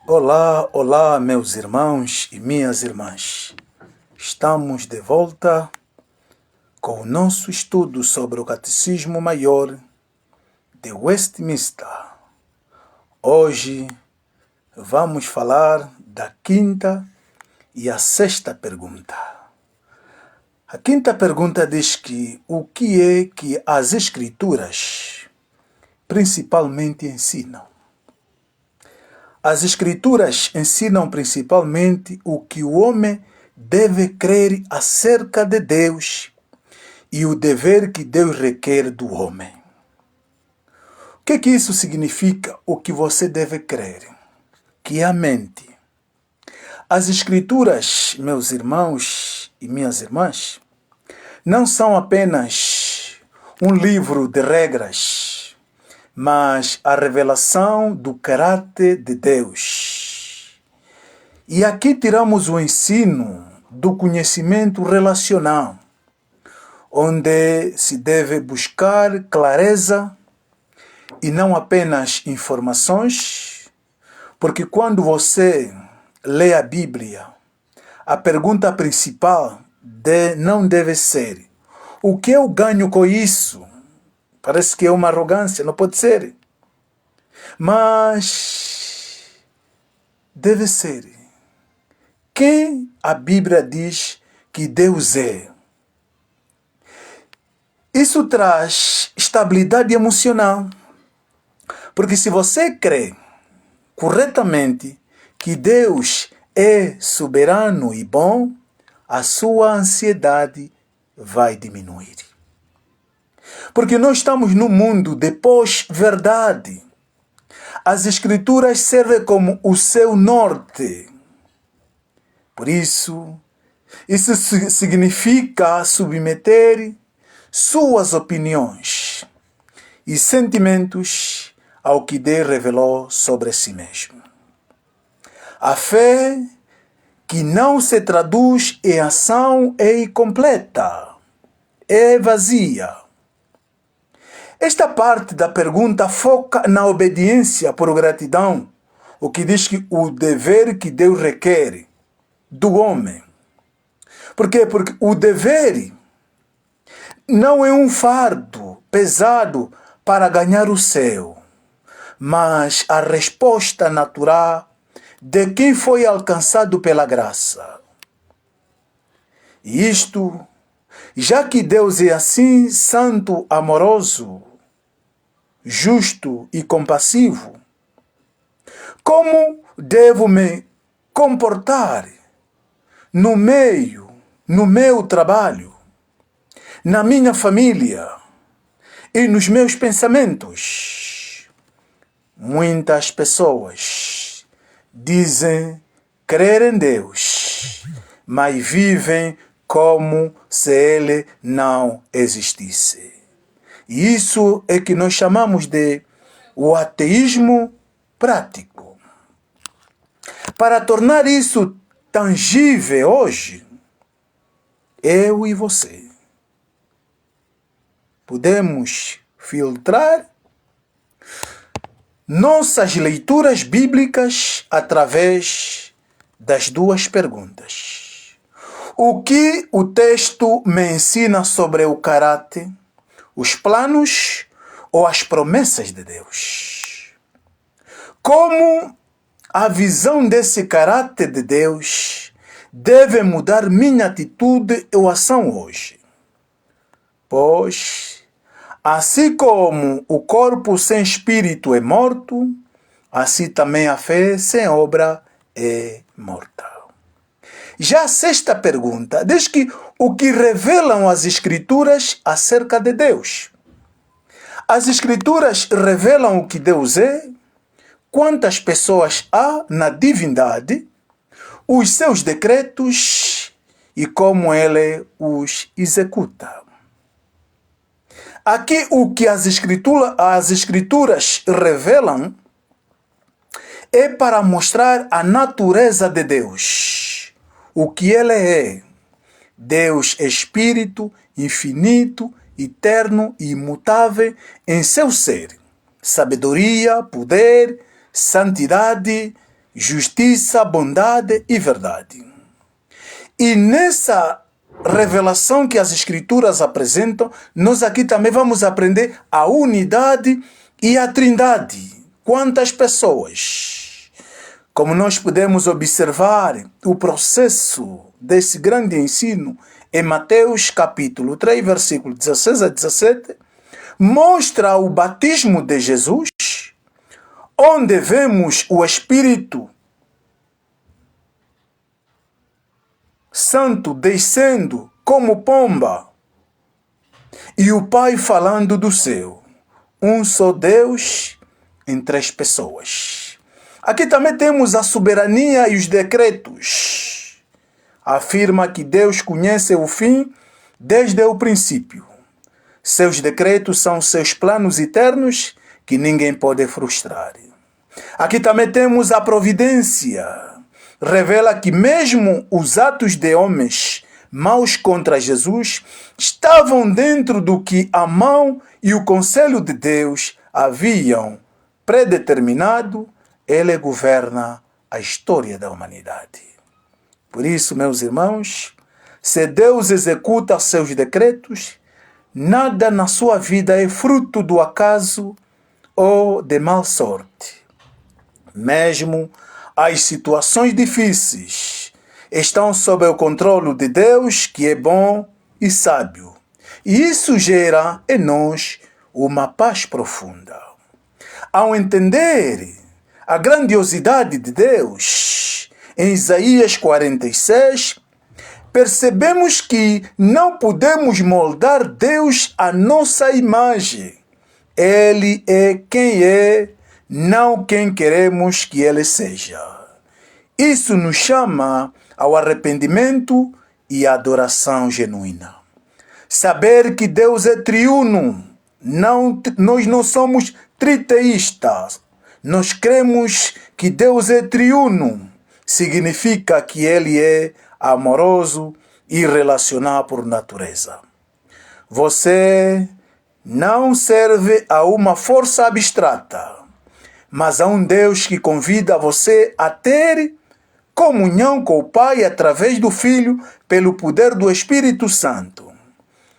Olá, olá, meus irmãos e minhas irmãs. Estamos de volta com o nosso estudo sobre o Catecismo Maior de Westminster. Hoje vamos falar da quinta e a sexta pergunta. A quinta pergunta diz que o que é que as Escrituras principalmente ensinam? As Escrituras ensinam principalmente o que o homem deve crer acerca de Deus e o dever que Deus requer do homem. O que isso significa, o que você deve crer? Que é a mente. As Escrituras, meus irmãos e minhas irmãs, não são apenas um livro de regras, mas a revelação do caráter de Deus. E aqui tiramos o ensino do conhecimento relacional, onde se deve buscar clareza e não apenas informações, porque quando você lê a Bíblia, a pergunta principal não deve ser: o que eu ganho com isso? Parece que é uma arrogância, não pode ser. Mas deve ser: quem a Bíblia diz que Deus é? Isso traz estabilidade emocional. Porque se você crê corretamente que Deus é soberano e bom, a sua ansiedade vai diminuir. Porque nós estamos num mundo de pós-verdade. As Escrituras servem como o seu norte. Por isso significa submeter suas opiniões e sentimentos ao que Deus revelou sobre si mesmo. A fé que não se traduz em ação é incompleta, é vazia. Esta parte da pergunta foca na obediência por gratidão, o que diz que o dever que Deus requer do homem. Por quê? Porque o dever não é um fardo pesado para ganhar o céu, mas a resposta natural de quem foi alcançado pela graça. E isto, já que Deus é assim santo, amoroso, justo e compassivo, como devo me comportar no meu trabalho, na minha família e nos meus pensamentos? Muitas pessoas dizem crer em Deus, mas vivem como se Ele não existisse. E isso é que nós chamamos de o ateísmo prático. Para tornar isso tangível hoje, eu e você podemos filtrar nossas leituras bíblicas através das duas perguntas. O que o texto me ensina sobre o caráter, os planos ou as promessas de Deus? Como a visão desse caráter de Deus deve mudar minha atitude ou ação hoje? Pois, assim como o corpo sem espírito é morto, assim também a fé sem obra é morta. Já a sexta pergunta diz que o que revelam as Escrituras acerca de Deus. As Escrituras revelam o que Deus é, quantas pessoas há na divindade, os seus decretos e como Ele os executa. Aqui o que as Escrituras revelam é para mostrar a natureza de Deus, o que Ele é. Deus é Espírito, infinito, eterno e imutável em seu ser. Sabedoria, poder, santidade, justiça, bondade e verdade. E nessa revelação que as Escrituras apresentam, nós aqui também vamos aprender a unidade e a trindade. Quantas pessoas? Como nós podemos observar o processo desse grande ensino em Mateus capítulo 3, versículo 16 a 17, mostra o batismo de Jesus, onde vemos o Espírito Santo descendo como pomba e o Pai falando do céu. Um só Deus em três pessoas. Aqui também temos a soberania e os decretos. Afirma que Deus conhece o fim desde o princípio. Seus decretos são seus planos eternos que ninguém pode frustrar. Aqui também temos a providência. Revela que mesmo os atos de homens maus contra Jesus estavam dentro do que a mão e o conselho de Deus haviam predeterminado. Ele governa a história da humanidade. Por isso, meus irmãos, se Deus executa seus decretos, nada na sua vida é fruto do acaso ou de má sorte. Mesmo as situações difíceis estão sob o controle de Deus, que é bom e sábio. E isso gera em nós uma paz profunda. Ao entender a grandiosidade de Deus, em Isaías 46, percebemos que não podemos moldar Deus à nossa imagem. Ele é quem é, não quem queremos que Ele seja. Isso nos chama ao arrependimento e à adoração genuína. Saber que Deus é triuno. Nós não somos triteístas. Nós cremos que Deus é triuno. Significa que Ele é amoroso e relacional por natureza. Você não serve a uma força abstrata, mas a um Deus que convida você a ter comunhão com o Pai através do Filho pelo poder do Espírito Santo.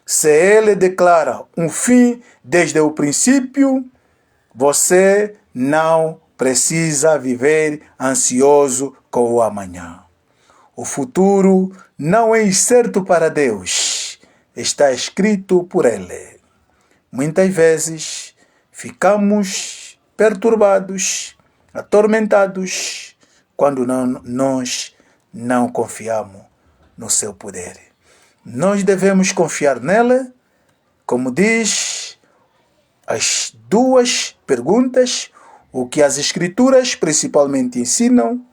Se Ele declara um fim desde o princípio, você não precisa viver ansioso com o amanhã. O futuro não é incerto para Deus, está escrito por Ele. Muitas vezes ficamos perturbados, atormentados, quando nós não confiamos no seu poder. Nós devemos confiar nele, como diz as duas perguntas, o que as Escrituras principalmente ensinam,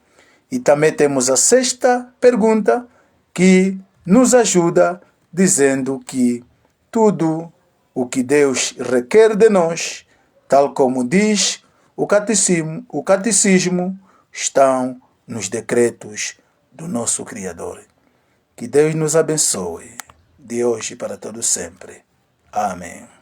e também temos a sexta pergunta, que nos ajuda dizendo que tudo o que Deus requer de nós, tal como diz o catecismo, estão nos decretos do nosso Criador. Que Deus nos abençoe, de hoje para todo sempre. Amém.